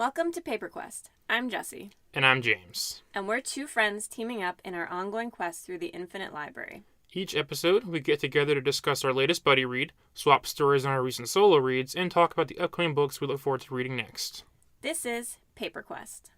Welcome to Paper Quest. I'm Jesse. And I'm James. And we're two friends teaming up in our ongoing quest through the Infinite Library. Each episode, we get together to discuss our latest buddy read, swap stories on our recent solo reads, and talk about the upcoming books we look forward to reading next. This is Paper Quest.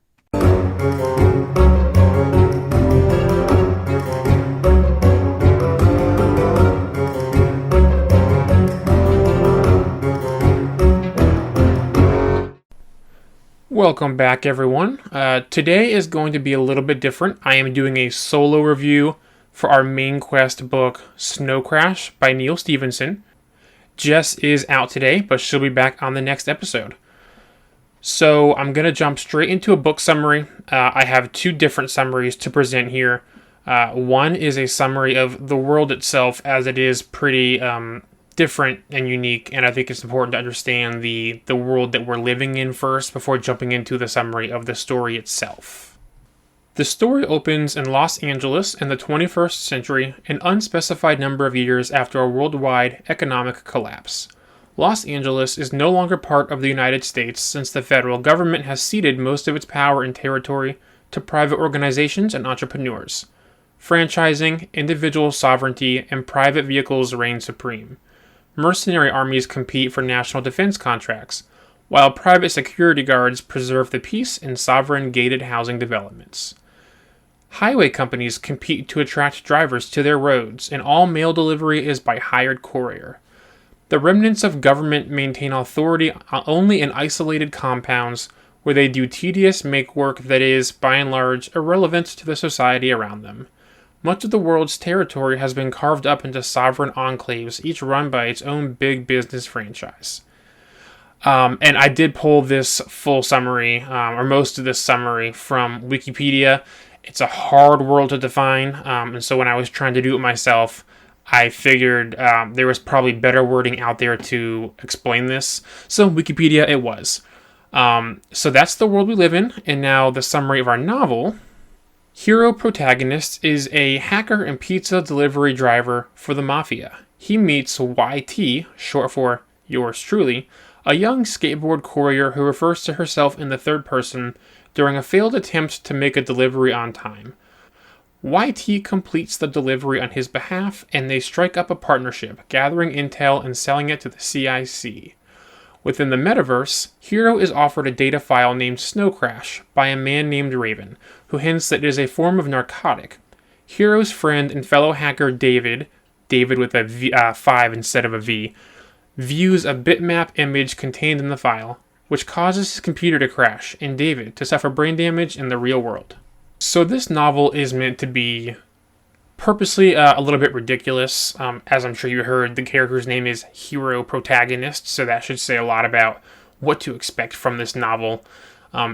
Welcome back, everyone. Today is going to be a little bit different. I am doing a solo review for our main quest book, Snow Crash by Neal Stephenson. Jess is out today, but she'll be back on the next episode. So I'm going to jump straight into a book summary. I have two different summaries to present here. One is a summary of the world itself, as it is pretty different and unique, and I think it's important to understand the world that we're living in first before jumping into the summary of the story itself. The story opens in Los Angeles in the 21st century, an unspecified number of years after a worldwide economic collapse. Los Angeles is no longer part of the United States since the federal government has ceded most of its power and territory to private organizations and entrepreneurs. Franchising, individual sovereignty, and private vehicles reign supreme. Mercenary armies compete for national defense contracts, while private security guards preserve the peace in sovereign gated housing developments. Highway companies compete to attract drivers to their roads, and all mail delivery is by hired courier. The remnants of government maintain authority only in isolated compounds where they do tedious make work that is, by and large, irrelevant to the society around them. Much of the world's territory has been carved up into sovereign enclaves, each run by its own big business franchise. And I did pull this full summary, or most of this summary, from Wikipedia. It's a hard world to define, and so when I was trying to do it myself, I figured there was probably better wording out there to explain this. So Wikipedia it was. So that's the world we live in, and now the summary of our novel. Hero protagonist is a hacker and pizza delivery driver for the Mafia. He meets YT, short for yours truly, a young skateboard courier who refers to herself in the third person during a failed attempt to make a delivery on time. YT completes the delivery on his behalf, and they strike up a partnership, gathering intel and selling it to the CIC. Within the metaverse, Hero is offered a data file named Snow Crash by a man named Raven, who hints that it is a form of narcotic. Hero's friend and fellow hacker David with a 5 instead of a V, views a bitmap image contained in the file, which causes his computer to crash and David to suffer brain damage in the real world. So this novel is meant to be purposely a little bit ridiculous. As I'm sure you heard, the character's name is Hero Protagonist, so that should say a lot about what to expect from this novel.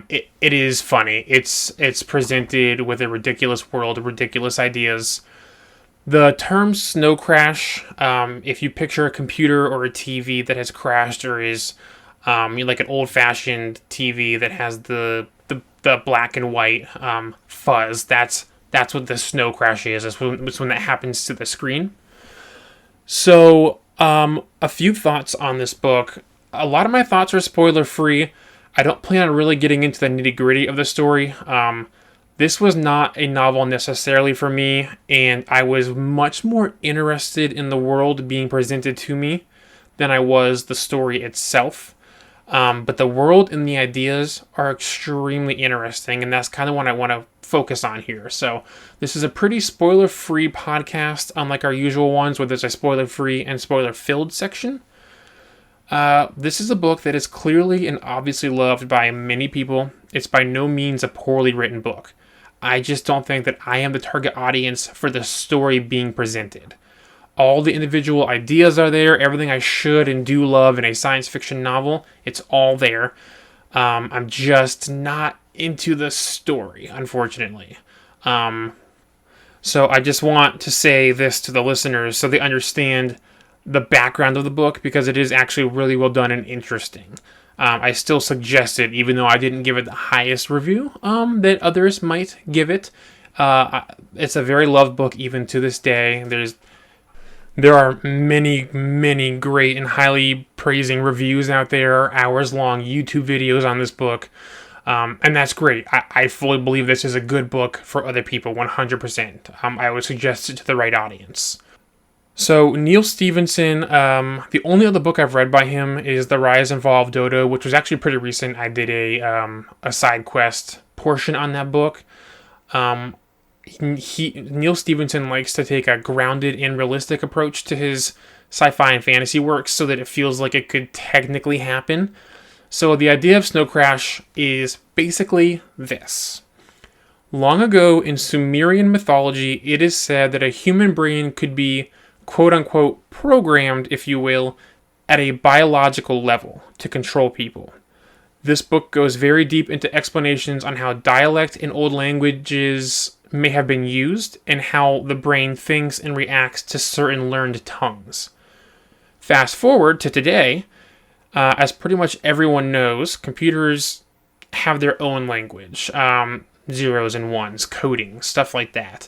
It is funny. It's presented with a ridiculous world, ridiculous ideas. The term snow crash, if you picture a computer or a TV that has crashed or is like an old-fashioned TV that has the black and white fuzz, that's what the snow crash is. It's when that happens to the screen. So, a few thoughts on this book. A lot of my thoughts are spoiler-free. I don't plan on really getting into the nitty-gritty of the story. This was not a novel necessarily for me, and I was much more interested in the world being presented to me than I was the story itself. But the world and the ideas are extremely interesting, and that's kind of what I want to focus on here. So this is a pretty spoiler-free podcast, unlike our usual ones where there's a spoiler-free and spoiler-filled section. This is a book that is clearly and obviously loved by many people. It's by no means a poorly written book. I just don't think that I am the target audience for the story being presented. All the individual ideas are there, everything I should and do love in a science fiction novel, it's all there. I'm just not into the story, unfortunately. So I just want to say this to the listeners so they understand the background of the book, because it is actually really well done and interesting. I still suggest it, even though I didn't give it the highest review that others might give it. It's a very loved book even to this day. There are many, many great and highly praising reviews out there, hours long YouTube videos on this book. And that's great. I fully believe this is a good book for other people, 100%. I would suggest it to the right audience. So, Neal Stephenson, the only other book I've read by him is The Rise and Fall of Dodo, which was actually pretty recent. I did a side quest portion on that book. Um, Neal Stephenson likes to take a grounded and realistic approach to his sci-fi and fantasy works so that it feels like it could technically happen. So the idea of Snow Crash is basically this. Long ago in Sumerian mythology, it is said that a human brain could be quote-unquote programmed, if you will, at a biological level to control people. This book goes very deep into explanations on how dialect in old languages may have been used and how the brain thinks and reacts to certain learned tongues. Fast forward to today, as pretty much everyone knows, computers have their own language, zeros and ones, coding, stuff like that.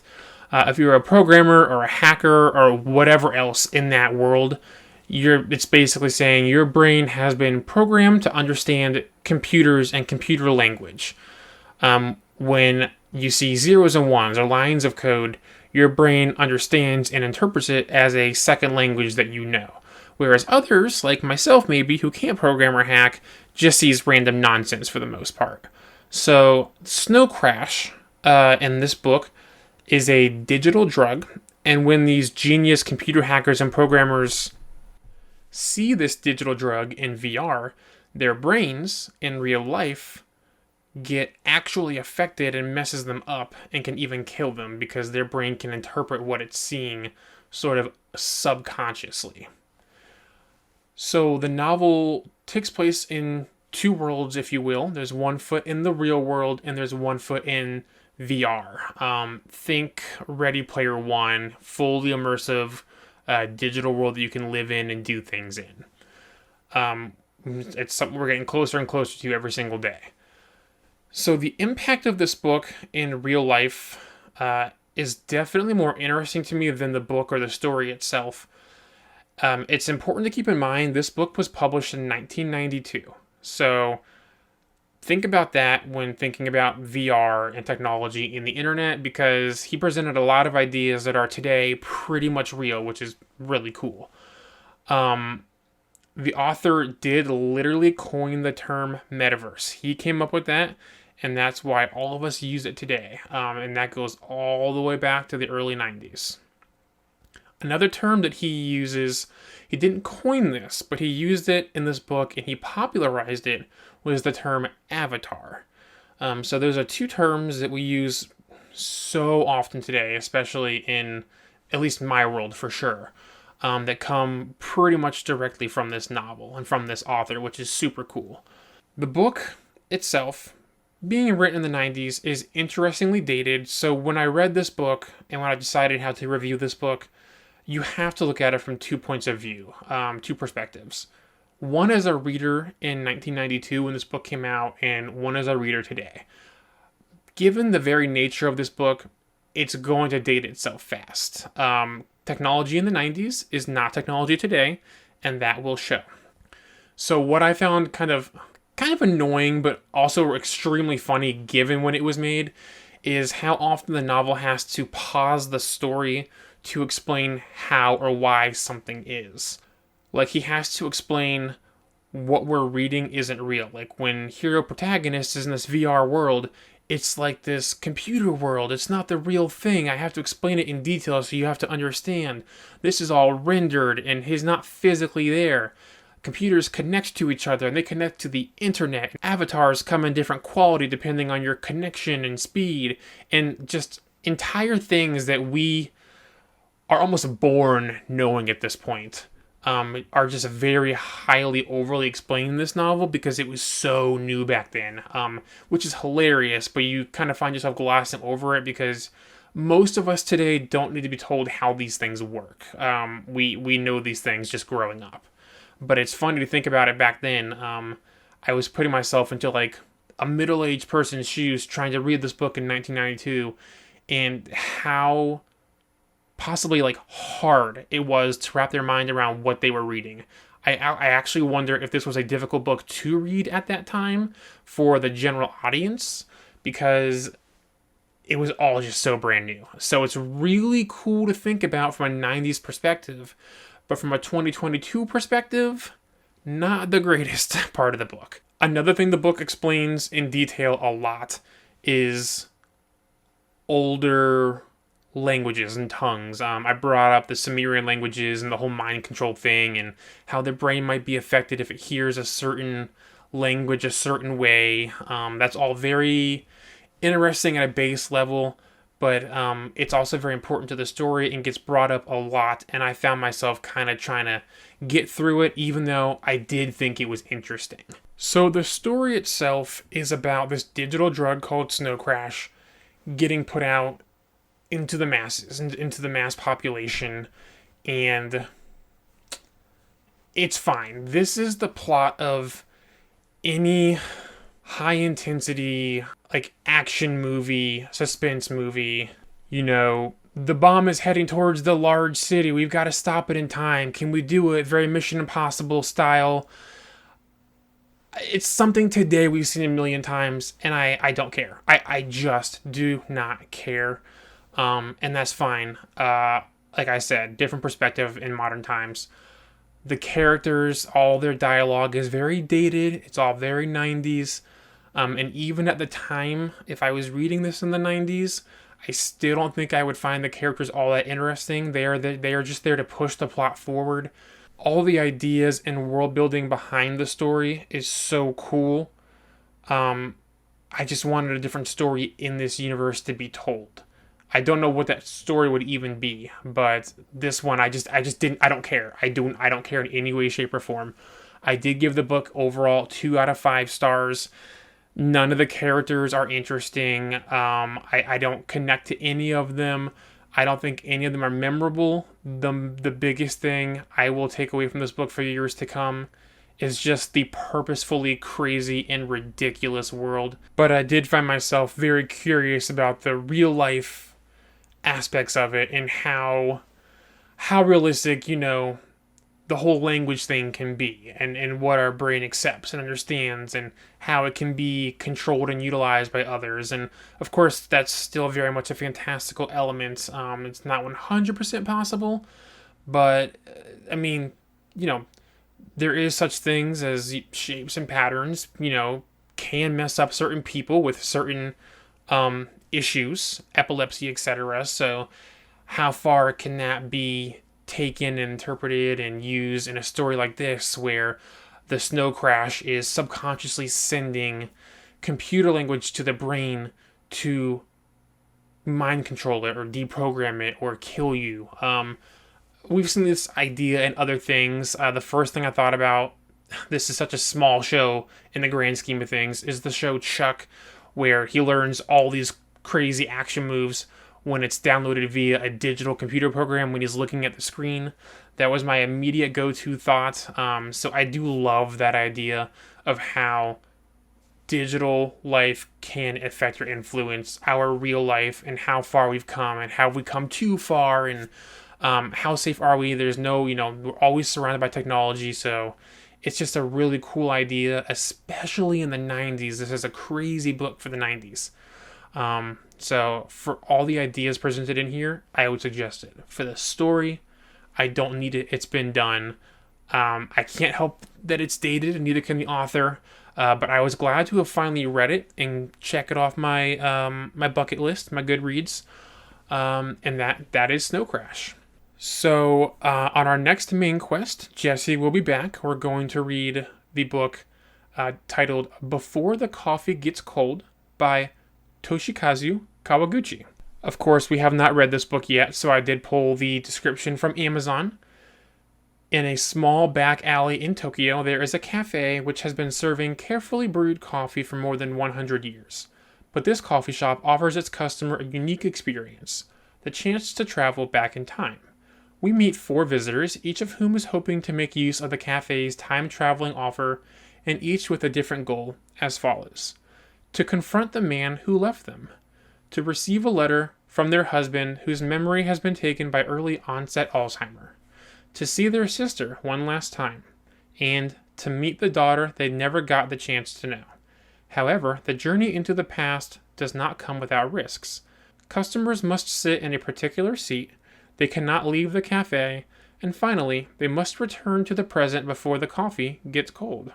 If you're a programmer or a hacker or whatever else in that world, it's basically saying your brain has been programmed to understand computers and computer language. When you see zeros and ones or lines of code, your brain understands and interprets it as a second language that you know. Whereas others, like myself maybe, who can't program or hack, just sees random nonsense for the most part. So, Snow Crash, in this book, is a digital drug, and when these genius computer hackers and programmers see this digital drug in VR, their brains, in real life, get actually affected and messes them up and can even kill them because their brain can interpret what it's seeing sort of subconsciously. So the novel takes place in two worlds, if you will. There's one foot in the real world and there's one foot in VR. Think Ready Player One, fully immersive digital world that you can live in and do things in. It's something we're getting closer and closer to every single day. So the impact of this book in real life is definitely more interesting to me than the book or the story itself. It's important to keep in mind this book was published in 1992. So think about that when thinking about VR and technology in the internet, because he presented a lot of ideas that are today pretty much real, which is really cool. The author did literally coin the term metaverse. He came up with that, and that's why all of us use it today. And that goes all the way back to the early 90s. Another term that he uses, he didn't coin this, but he used it in this book and he popularized it, was the term avatar. So those are two terms that we use so often today, especially in at least my world for sure, that come pretty much directly from this novel and from this author, which is super cool. The book itself, being written in the 90s, is interestingly dated. So when I read this book and when I decided how to review this book, you have to look at it from 2 points of view, 2 perspectives. One as a reader in 1992 when this book came out, and one as a reader today. Given the very nature of this book, it's going to date itself fast. Technology in the 90s is not technology today, and that will show. So what I found kind of annoying, but also extremely funny given when it was made, is how often the novel has to pause the story to explain how or why something is. Like, he has to explain what we're reading isn't real. Like, when hero protagonist is in this VR world, it's like this computer world. It's not the real thing. I have to explain it in detail so you have to understand. This is all rendered and he's not physically there. Computers connect to each other and they connect to the internet. Avatars come in different quality depending on your connection and speed, and just entire things that we are almost born knowing at this point, are just very highly overly explained in this novel because it was so new back then, which is hilarious, but you kind of find yourself glossing over it because most of us today don't need to be told how these things work. We know these things just growing up. But it's funny to think about it back then. I was putting myself into like a middle-aged person's shoes trying to read this book in 1992, and how possibly like hard it was to wrap their mind around what they were reading. I actually wonder if this was a difficult book to read at that time for the general audience, because it was all just so brand new. So it's really cool to think about from a 90s perspective, but from a 2022 perspective, not the greatest part of the book. Another thing the book explains in detail a lot is older languages and tongues. I brought up the Sumerian languages and the whole mind control thing, and how the brain might be affected if it hears a certain language a certain way. That's all very interesting at a base level, but it's also very important to the story and gets brought up a lot, and I found myself kind of trying to get through it, even though I did think it was interesting. So the story itself is about this digital drug called Snow Crash getting put out into the masses, into the mass population, and it's fine. This is the plot of any high intensity, like, action movie, suspense movie. You know, the bomb is heading towards the large city. We've got to stop it in time. Can we do it? Very Mission Impossible style. It's something today we've seen a million times, and I don't care. I just do not care. And that's fine. Like I said, different perspective in modern times. The characters, all their dialogue is very dated. It's all very 90s. And even at the time, if I was reading this in the 90s, I still don't think I would find the characters all that interesting. They are just there to push the plot forward. All the ideas and world building behind the story is so cool. I just wanted a different story in this universe to be told. I don't know what that story would even be, but this one I just didn't. I don't care. I don't care in any way, shape, or form. I did give the book overall 2 out of 5 stars. None of the characters are interesting. I don't connect to any of them. I don't think any of them are memorable. The biggest thing I will take away from this book for years to come is just the purposefully crazy and ridiculous world. But I did find myself very curious about the real life aspects of it, and how realistic, the whole language thing can be, and what our brain accepts and understands, and how it can be controlled and utilized by others. And of course, that's still very much a fantastical element. It's not 100% possible, but I mean, there is such things as shapes and patterns, can mess up certain people with certain issues, epilepsy, etc. So how far can that be taken and interpreted and used in a story like this, where the snow crash is subconsciously sending computer language to the brain to mind control it or deprogram it or kill you? We've seen this idea in other things. The first thing I thought about, this is such a small show in the grand scheme of things, is the show Chuck, where he learns all these crazy action moves when it's downloaded via a digital computer program when he's looking at the screen. That was my immediate go-to thought. So I do love that idea of how digital life can affect or influence our real life, and how far we've come, and have we come too far, and how safe are we? There's no, we're always surrounded by technology, so it's just a really cool idea, especially in the 90s. This is a crazy book for the 90s. So for all the ideas presented in here, I would suggest it. For the story, I don't need it. It's been done. I can't help that it's dated, and neither can the author. But I was glad to have finally read it and check it off my my bucket list, my Goodreads. And that is Snow Crash. So on our next main quest, Jesse will be back. We're going to read the book titled Before the Coffee Gets Cold by Toshikazu Kawaguchi. Of course, we have not read this book yet, so I did pull the description from Amazon. In a small back alley in Tokyo, there is a cafe which has been serving carefully brewed coffee for more than 100 years. But this coffee shop offers its customer a unique experience, the chance to travel back in time. We meet 4 visitors, each of whom is hoping to make use of the cafe's time-traveling offer, and each with a different goal, as follows: to confront the man who left them, to receive a letter from their husband whose memory has been taken by early onset Alzheimer, to see their sister one last time, and to meet the daughter they never got the chance to know. However, the journey into the past does not come without risks. Customers must sit in a particular seat, they cannot leave the cafe, and finally, they must return to the present before the coffee gets cold.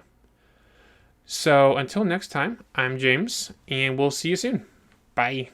So, until next time, I'm James, and we'll see you soon. Bye.